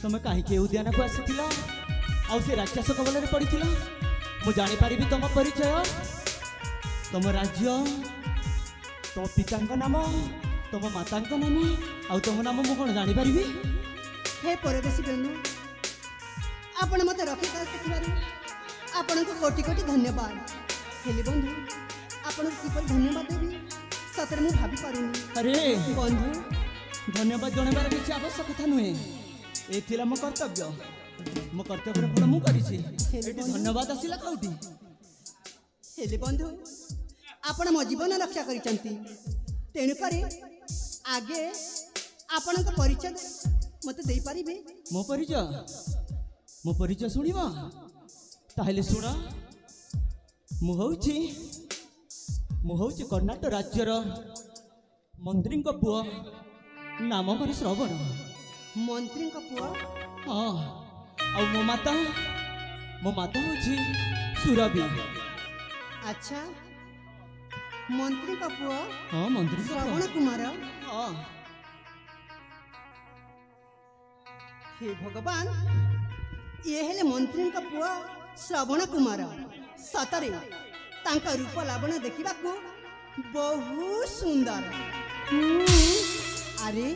तुम कहीं उद्यान को आसी से राक्षस कबल पड़ी मु जापर तुम परिचय तुम राज्य तुम पिता नाम तुम माता नाम आ तुम नाम मु कौन जापर हे परदेशी बंधु आपण मत रखी आपण को कोटि कोटि धन्यवाद हेले बंधु आपण किपर धन्यवाद देवी सतरे मु भाभी पारुनी। अरे बंधु धन्यवाद जनबार किसी आवश्यकता नुहे ये मो कर्तव्य मो कर्तव्य फल मु धन्यवाद आसला कौटी हेले बंधु आपण मो जीवन रक्षा करिसंती तेणुक आगे आपण परिचय मत दे पारिबे। मो परिचय शुणिबा ताहले शुण मु हूँ कर्णाटक राज्यर मंत्री पुओ नाम पर श्रवण मंत्री पुओ हाँ आ मो माता हूँ सुरभि। अच्छा मंत्री पुओ हाँ मंत्री श्रवण कुमार हाँ हे भगवान ये हेले मंत्री पुओ श्रवण कुमार सतरे तांका रूप लावण्य देखा बहुत सुंदर। अरे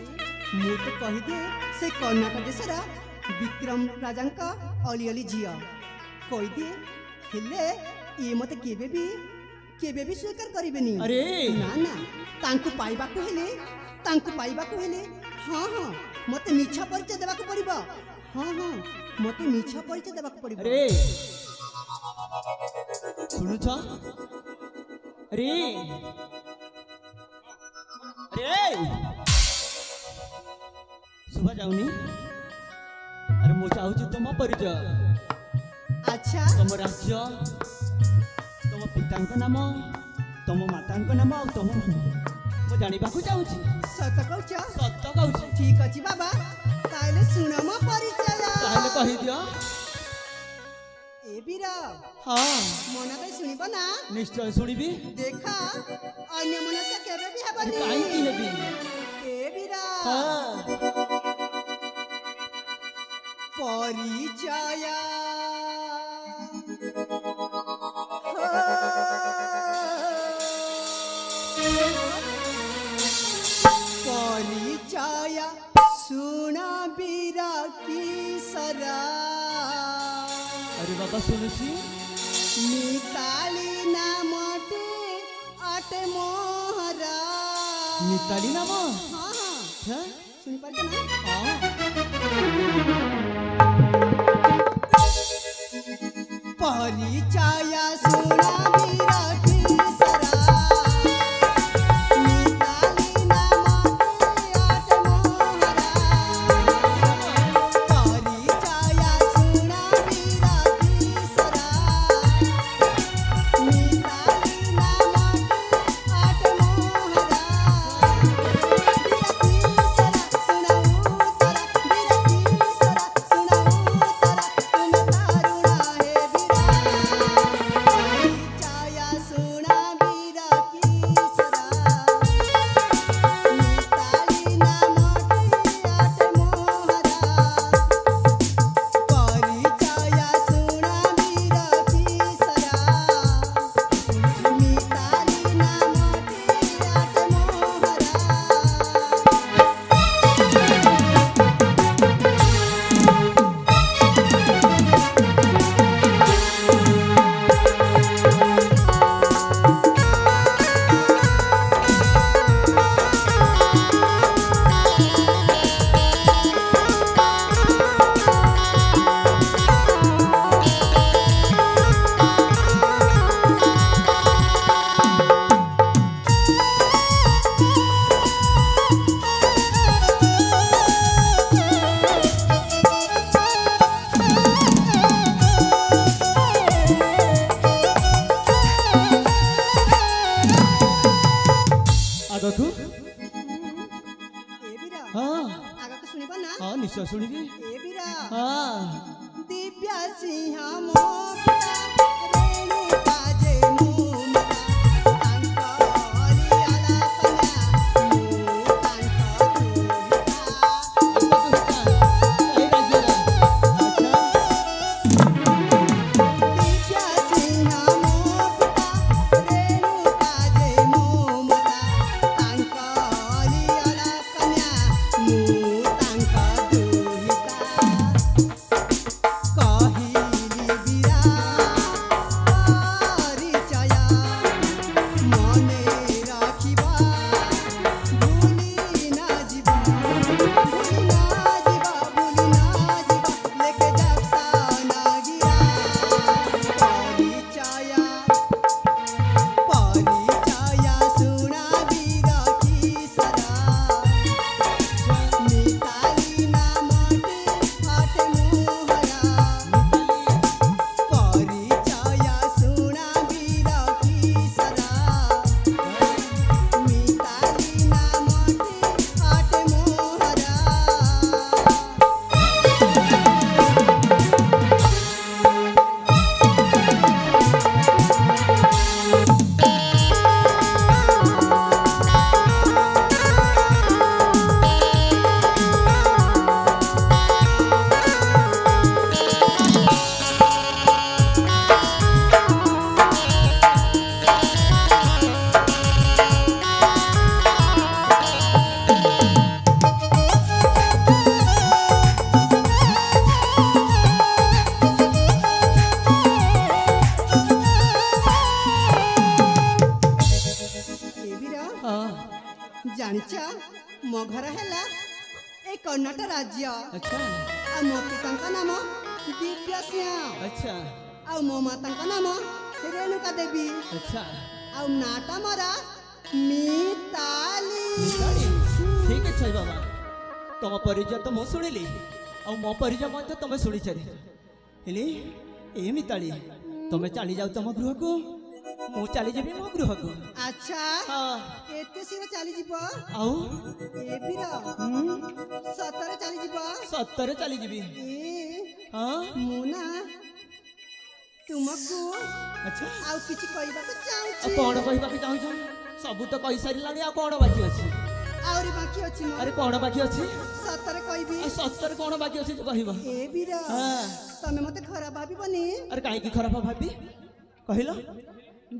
मु तो कहीदे से कर्णाटक देशर विक्रम राजा अली अली झील कहीदे हेले ये मत केबे भी स्वीकार करेनि। अरे ना ना तांको पाइबाकु हेले हाँ हाँ मते मिछा परिचय देबाकु पड़िबो। हाँ हाँ मते मिछा परिचय देबाकु पड़िबो। अरे सुनुछ अरे अरे सुबह जाऊनी अरे मु चाहूँ तुम परिचय अच्छा तुम राज्य तुम पिता नाम तुम माता नाम आ तुम मु जाना चाहूँ। सत कहूच सत कहूँ ठीक अच्छे बाबा ताले सुन मो परिचय ताले कहि दियो ए बीरा हाँ मन कई सुनिब ना निश्चय सुनिबी देखा अन्य मन से केबे भी हेबनी काई की हेबी ए बीरा हाँ परिचय परिचय सुन बीरा की सरा। अरे बाबा सुनुची मिताली नामटे आटे मोहरा मिताली नाम हाँ हाँ सुन पाते ना परिचय सुना बीरा की सरा मिताली नामटे आटे मोहरा परिचय सुना बीरा की सरा मिताली नामटे आटे मोहरा हाँ निश्चय शुणिबी ए बीरा हाँ दिव्या सिंह मोटा रेणुका जे मुमता तांका हरियाला कन्या तांका घर है ए कर्णाटक राज्य अच्छा आ मो पिता नाम दिव्य सिंह अच्छा आ मो माता नाम रेणुका देवी अच्छा आ नाटा मरा मिताली मिताली ठीक अच्छे बाबा तुम परिचय तो मुझे शुणिली आ मो परिचय मत तुम शुणी सारी हेली ए मिताली तुम चली जाओ तुम गृह को मु चली जी मो गृह को अच्छा हाँ एते सिर चली जीव आउ ए फिर सतरे चली जीव सत्तर चली जी ए हाँ मुना तुमको अच्छा आउ किछि कहबा को आ चाहूची कौन कहबा चाहूछ सब तो कही सारी आ कौन बाकी अच्छी आउरी बाकी अछि अरे कौन बाकी अच्छी सतरे कहबी सत्तर कौन बाकी अच्छी कहब ए बीरा हाँ तमे मते खराब भाबिबनी अरे कहीं खराब भाभी कहल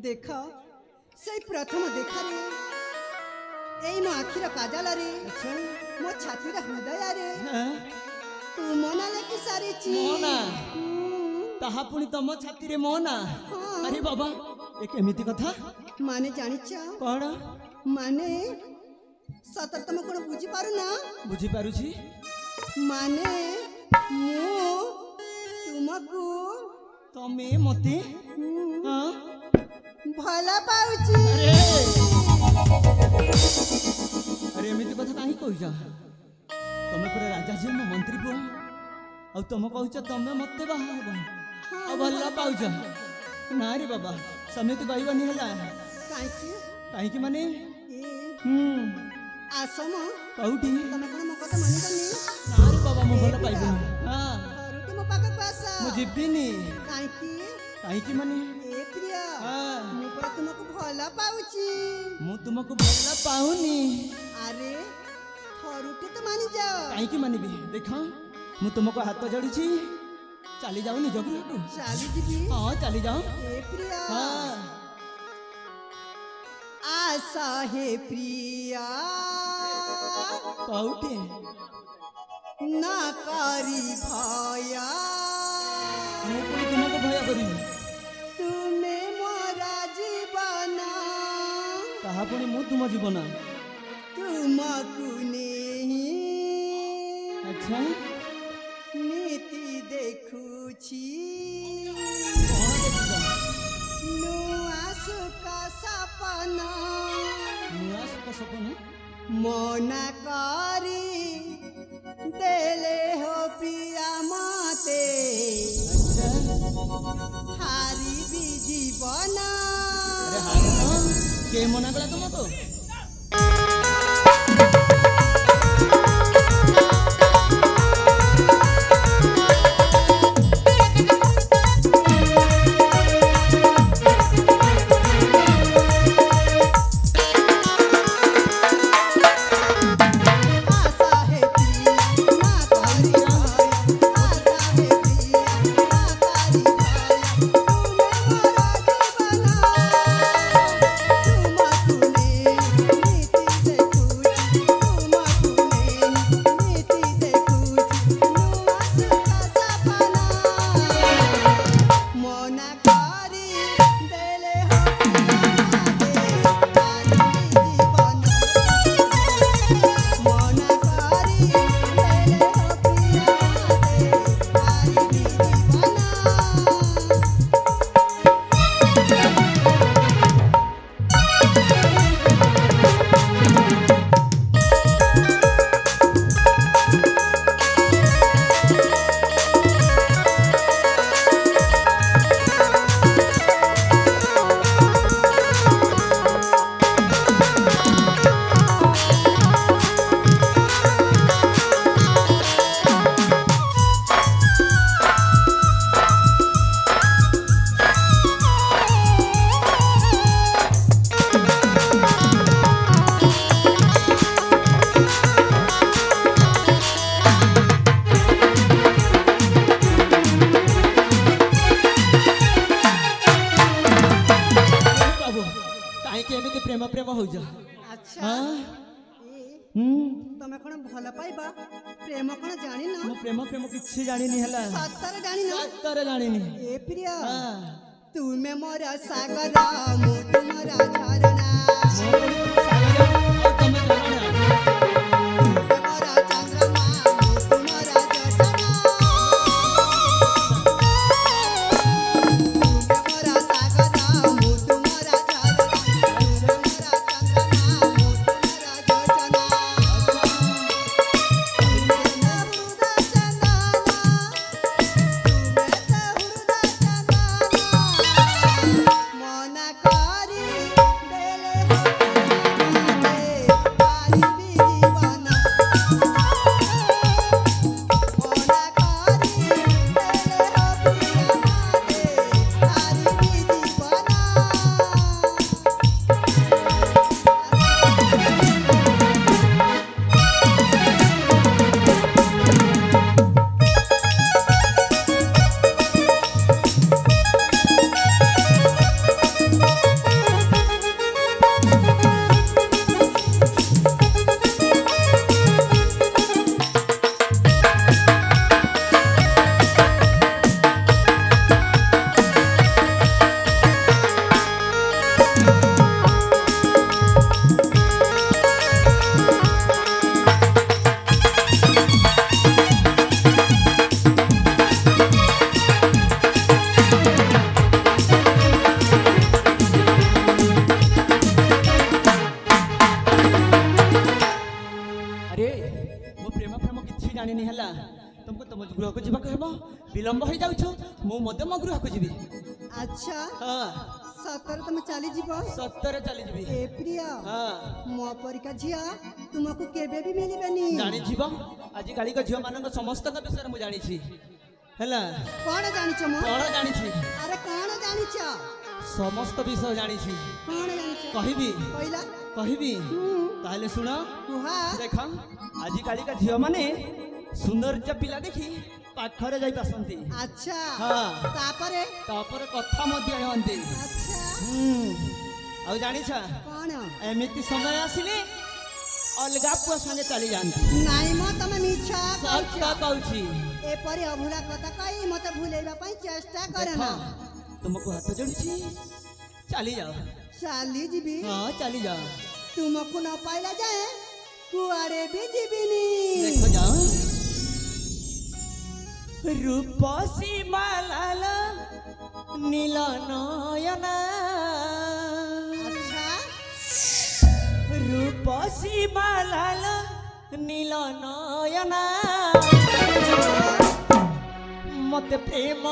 देख से प्रथम देखारे एई मो आखिर काजल रे अच्छा मो छातीर हृदय रे हाँ तू मना लेकी सारिची मोना ताहा पुणी तुम छाती रे मोना हाँ। अरे बाबा ये केमिति कथा माने जानिच कौन माने सतर तमे कोन बुझी पारु ना बुझी पारुछि माने मु तुमको तमे मते हाँ भला पाउची अरे अरे एमिति कथा काहे कहिछ तमे पूरा राजा जी मो मंत्री पुओ आ तुम कहछ तमे मते बाहा हबो आ भल्ला पाउछ ना रे बाबा समिति कहबनी हला काहे काहे कि माने ए आसम कौटी तमे कोन मो कथा मानि बनी ना रे बाबा मो भल पाइबनी हां घरु मो पाक पासा मु जिबिनी काहे कि माने ए प्रिया हाँ मु पर तुमको भला पाउची मु तुमको भल्ला पाउनी अरे थरुटी तो मानि जाओ काहे कि मानिबी देखा मु तुमको हाथ जोड़ीछि चली जाओ निज गृह को चाली जीबी हाँ चली जाओ ए प्रिया हाँ आशा हे प्रिया कौटी ना करी भया मु पुणी तुमको भय करी तुमे मोरा जीवन ताहा पुणी मु तुम जीवन तुमको नेही अच्छा नीति देखुछि कौन देखुछ नुआ सुका सपना नुआ सुख सपन मना करी देले हो प्रिया माते अच्छा हारी भी जीवन अरे हां के मना कला तुमको आशा है प्रिया ना करी भया आशा है प्रिया ना करी भया तुमे मोरा जीवन तुमको नीति देखुछि तुमको नीति देखुछि नुआ सुका सपना मना करी देले हो प्रिया माते हारी जीवन मना करी देले हो प्रिया माते हारी जीवन बाबू काहे कि एमिति प्रेम प्रेम हो जा अच्छा हाँ ए तमे कोन भला पाइबा प्रेम कोन जानि ना मु प्रेम प्रेम किछि जानिनी हला सतर जानि ना सत्तर जानिनी ए प्रिया हाँ तुमे मोरा सागर मु तुमरा झरना मो पुणी तुम सागर और तमे झरना तुम गृह को जीवाक हेब विलंब हो जाउछु मु मध्य मो गृह को जीवी अच्छा हां सतर तुम चली जीव सत्तर चली जीवी ए प्रिय हां मो परिका झिया तुमको केबे भी मिलिबेनी जानी जीव आज काली का झियो मानक समस्त का विषय मु जानी छी हैला कौन जानिछ मो कौन जानी छी अरे कौन जानिछ समस्त विषय जानी छी कौन जानिछ कहबी पहिला कहबी ताले सुन कुहा देख आज काली का झियो माने सुंदर पिला देखी पाखरे जाई पासंती अच्छा हां तापरे कथा मध्य हंती अच्छा आ जानी छ कौन एमिति समय आसिले अलगा पुआ संगे चली जानती नाई मो तमे मिछा सत्य कहूची ए परी अभुला कथा कही मते भूलेबा पई चेष्टा करे ना तुमको हाथ जोड़ुची चली जाओ चाली जीबी हां चली जाओ तुमको न पाइला जाए कुआरे भी जीबिनी देखो जाओ रूपसी मालाल नील नयना अच्छा रूपसी मालाल नील नयना मते प्रेम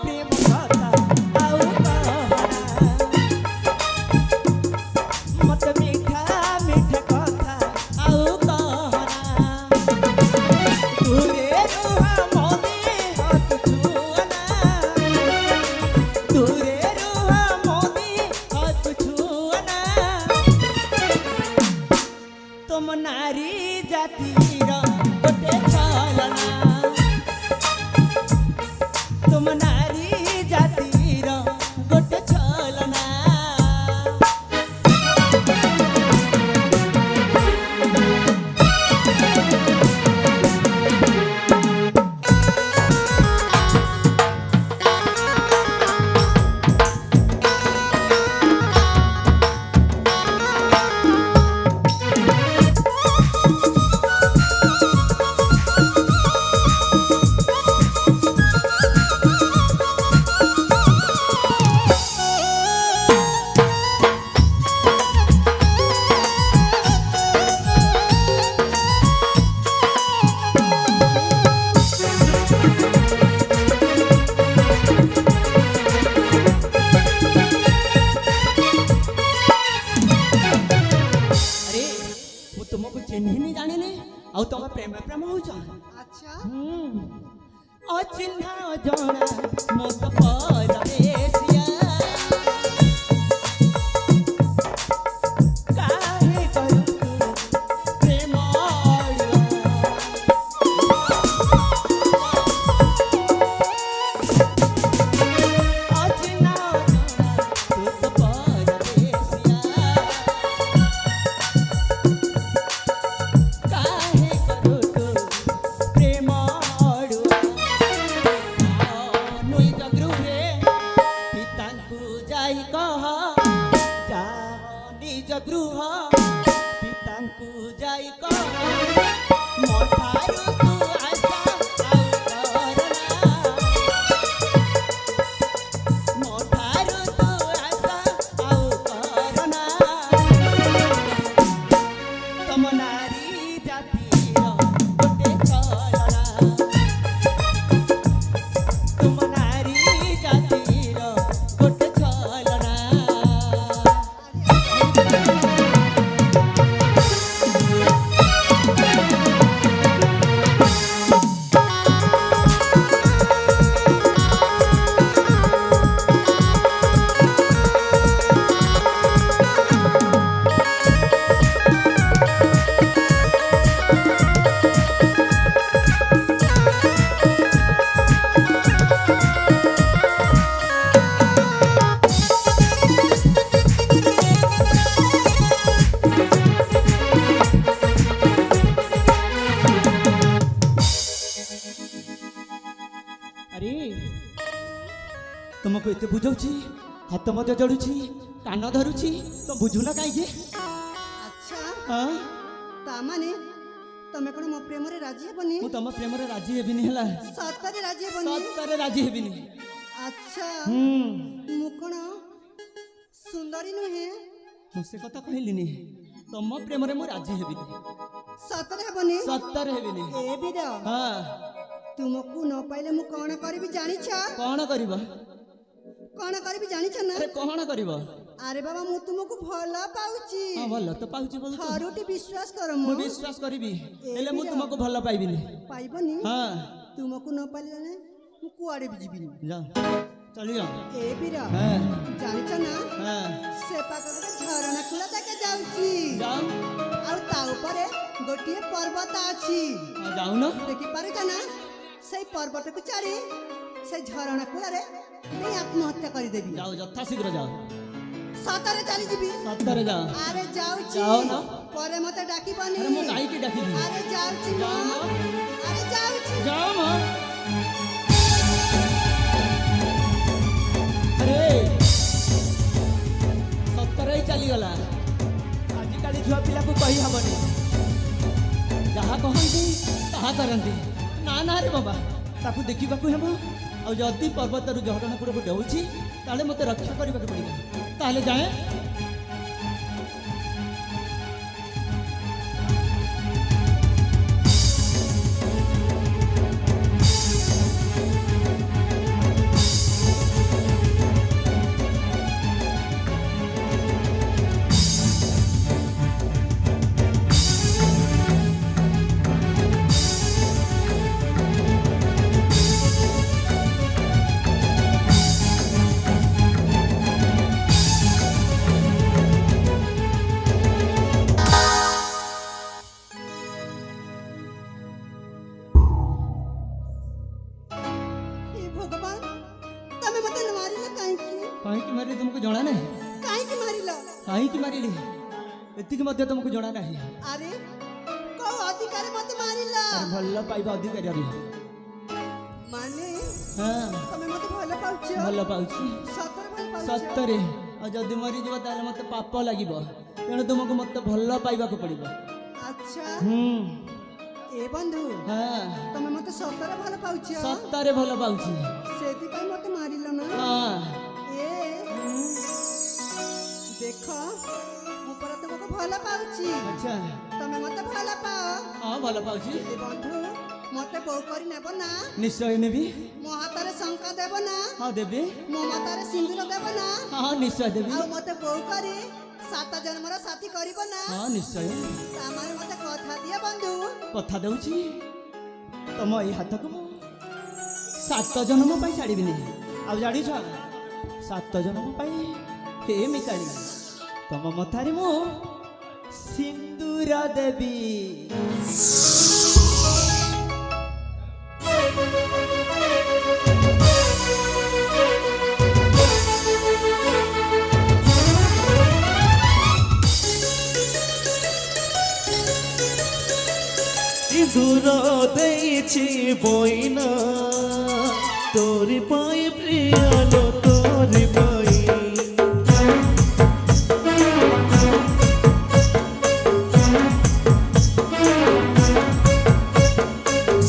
प्रेम कथा आउ कहना मते मीठा मीठा कथा आउ कहना दूरे रुहा मोदी हाथ छुअना दूरे रुहा मोदी हाथ छुअना तुम नारी जातीर गोटे चलना तुम नारी जातीर गोटे चलना तुमको चिन्ह नहीं जाने ने और तुम प्रेम प्रेम हो जा अच्छा अचिन्हा जाना मत परदेसिया काहे करू प्रेम अचिन्हा जाना मत परदेसिया काहे करू प्रेम नुई जगृहे पितांकु जाई कह जा निज गृह पितांकु जाई कह मठारु तू आशा आउ करना मठारु तू आशा आउ करना तम नारी जातीर गोटे चलना तुम नारी जातीर गोटे चलना अरे तुमको एते बुझौछि हाथ मध्य जड़ुछि कान धरुछि तो बुझुना काहे अच्छा हां तामाने तमे कोन मो प्रेम रे राजी हेबनी मु तुम प्रेम रे राजी हेबिनी हला सतरे राजी हेबनी सत्तरे राजी हेबिनी अच्छा मु कोन सुंदरी नुहे से कथा कहलिनी तुम प्रेम रे मु राजी हेबिनी सतरे हेबनी सत्तरे हेबिनी ए बिद हां ତୁମକୁ ନ ପାଇଲେ ମୁଁ କ'ଣ କରିବି ଜାଣିଛ? କଣ କରିବ? କ'ଣ କରିବି ଜାଣିଛ ନା? ଆରେ କଣ କରିବ? ଆରେ ବାବା ମୁଁ ତୁମକୁ ଭଲ ପାଉଛି। ହଁ ଭଲ ତ ପାଉଛି ବହୁତ। ଥରୁଟି ବିଶ୍ୱାସ କର ମୁଁ ମୁଁ ବିଶ୍ୱାସ କରିବି, ହେଲେ ମୁଁ ତୁମକୁ ଭଲ ପାଇବିନି। ପାଇବନି? ହଁ ତୁମକୁ ନ ପାଇଲେ ମୁଁ କୁଆଡ଼େ ବି ଯିବିନି। ଯାଅ ଚାଲିଯାଅ। ଏ ବୀର ହଁ ଜାଣିଛ ନା ହଁ ସେ ପାଖ ଗୋଟେ ଝରଣା କୂଳ ଦେଖେ ଯାଉଛି, ଯାଅ। ଆଉ ତା ଉପରେ ଗୋଟିଏ ପର୍ବତ ଅଛି। ହଁ, ଯାଉନ। ଦେଖିପାରୁଛ ନା? ସେଇ ପର୍ବତକୁ ଚଢ଼ି ସେଇ ଝରଣା କୂଳରେ ନେଇ ଆତ୍ମହତ୍ୟା କରିଦେବି। ଯାଅ ଯଥା ଶୀଘ୍ର ଯାଅ। ସତରେ ଚାଲିଯିବି। ସତରେ ଯାଅ। ଆରେ ଯାଉଛି, ଯାଉନ। ପରେ ମତେ ଡାକିବନି। ଆରେ ମୁଁ କାହିଁକି ଡାକିବି? ଆରେ ଯାଉଛି ମ। ଯାଉନ। ଆରେ ଯାଉଛି। ଯାଅ ମ। ଆରେ ସତରେ ହିଁ ଚାଲିଗଲା। ଆଜିକାଲି ଝିଅ ପିଲାକୁ କହି ହବନି, ଯାହା କହନ୍ତି ତାହା କରନ୍ତି। ନା ନା ରେ ବାବା, ତାକୁ ଦେଖିବାକୁ ହେବ। ଆଉ ଯଦି ପର୍ବତରୁ ଝରଣା କୂଳକୁ ଡେଉଁଛି ତାହେଲେ ମୋତେ ରକ୍ଷା କରିବାକୁ ପଡ଼ିବ। ତାହେଲେ ଯାଏ। हे ଭଗବାନ, ତମେ ମତେ ମାରିଲ କାହିଁକି? କାହିଁକି ମାରିଲି ତୁମକୁ ଜଣା ନାହିଁ? କାହିଁକି ମାରିଲ? କାହିଁକି ମାରିଲି ଏତିକି ମଧ୍ୟ ତୁମକୁ ଜଣା ନାହିଁ? ଆରେ କୋଉ ଅଧିକାରେ ମତେ ମାରିଲ? ଆରେ ଭଲ ପାଇବା ଅଧିକାରୀ। ମାନେ ହଁ ତମେ ମତେ ଭଲ ପାଉଛ? ଭଲ ପାଉଛି ସତରେ ଭଲ ପାଉଛ? ସତରେ। ଆଉ ଯଦି ମରିଯିବ ତାହେଲେ ମୋତେ ପାପ ଲାଗିବ, ତେଣୁ ତୁମକୁ ମୋତେ ଭଲ ପାଇବାକୁ ପଡ଼ିବ। ଆଚ୍ଛା ଏ ହଁ ବନ୍ଧୁ, ତମେ ମତେ ସତରେ ଭଲ ପାଉଛ? ସତରେ ଭଲ ପାଉଛି। ସେଥିପାଇଁ ମତେ ମାରିଲ ନା? ହଁ ଏ ଦେଖ, ମୁଁ ପରା ତୁମକୁ ଭଲ ପାଉଛି, ଆଚ୍ଛା ତମେ ମତେ ଭଲ ପାଅ। ହଁ ଭଲ ପାଉଛି। ଏ ବନ୍ଧୁ, ମତେ ବୋଉ କରି ନେବ ନା? ନିଶ୍ଚୟ ନେବି। ମୋ ହାତରେ ଶଙ୍ଖା ଦେବ ନା? ହଁ ଦେବି। ମୋ ମାତାରେ ସିନ୍ଦୁର ଦେବ ନା? ହଁ ନିଶ୍ଚୟ ଦେବି। ଆଉ ମତେ ବୋଉ କରି 7 ଜନ୍ମର ସାଥୀ କରିବ ନା? ହଁ ନିଶ୍ଚୟ। ତାମାନେ ମତେ କଥା ଦିଅ ବନ୍ଧୁ। କଥା ଦଉଛି, ତମ ଏଇ ହାତକୁ ମୁଁ 7 ଜନ୍ମ ପାଇଁ ଛାଡ଼ିବିନି। ଆଉ ଜାଣିଛ, 7 ଜନ୍ମ ପାଇଁ ହେ ମିତାଳି, ତମ ମଥାରେ ମୁଁ ସିନ୍ଦୁର ଦେବି। সিঁদুর দেইছি বইনা তোরি পাই প্রিয়ালো তোরি পাই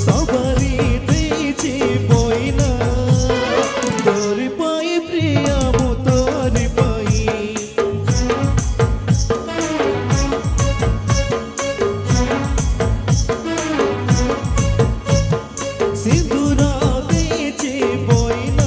সবারি দেইছি বইনা তোরি পাই প্রিয়া মো তোরি পাই সিঁদুর দিয়েছি বইনা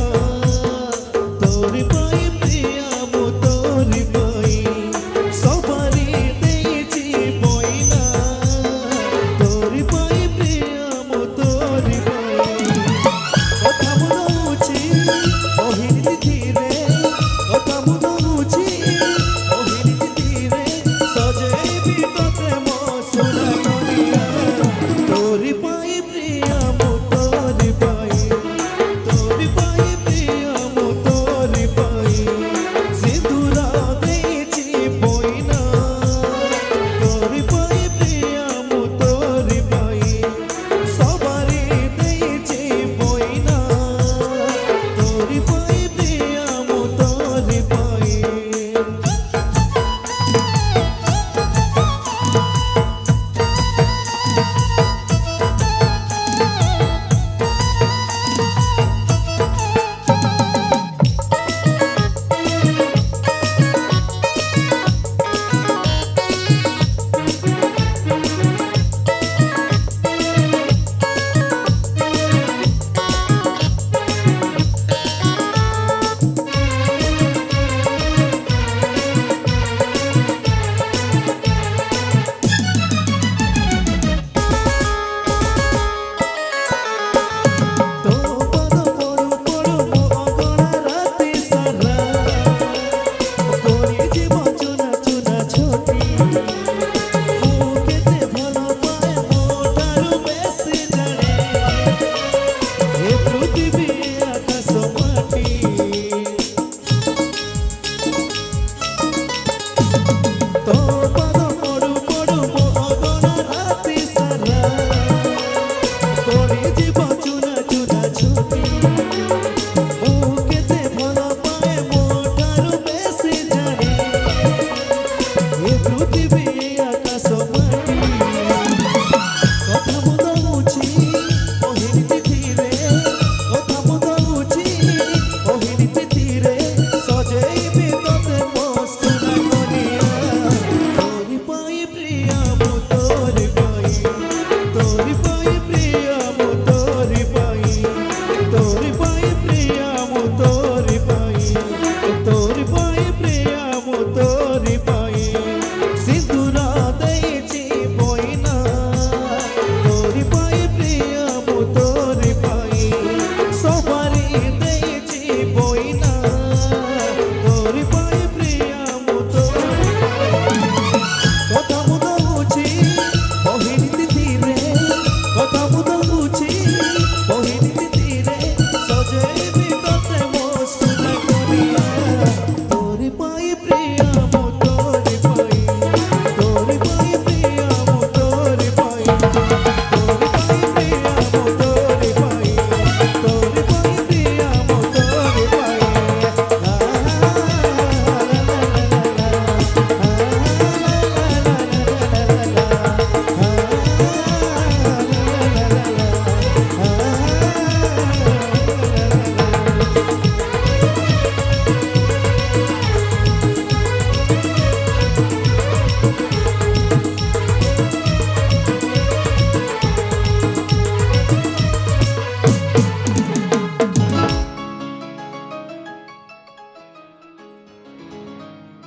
রখিবি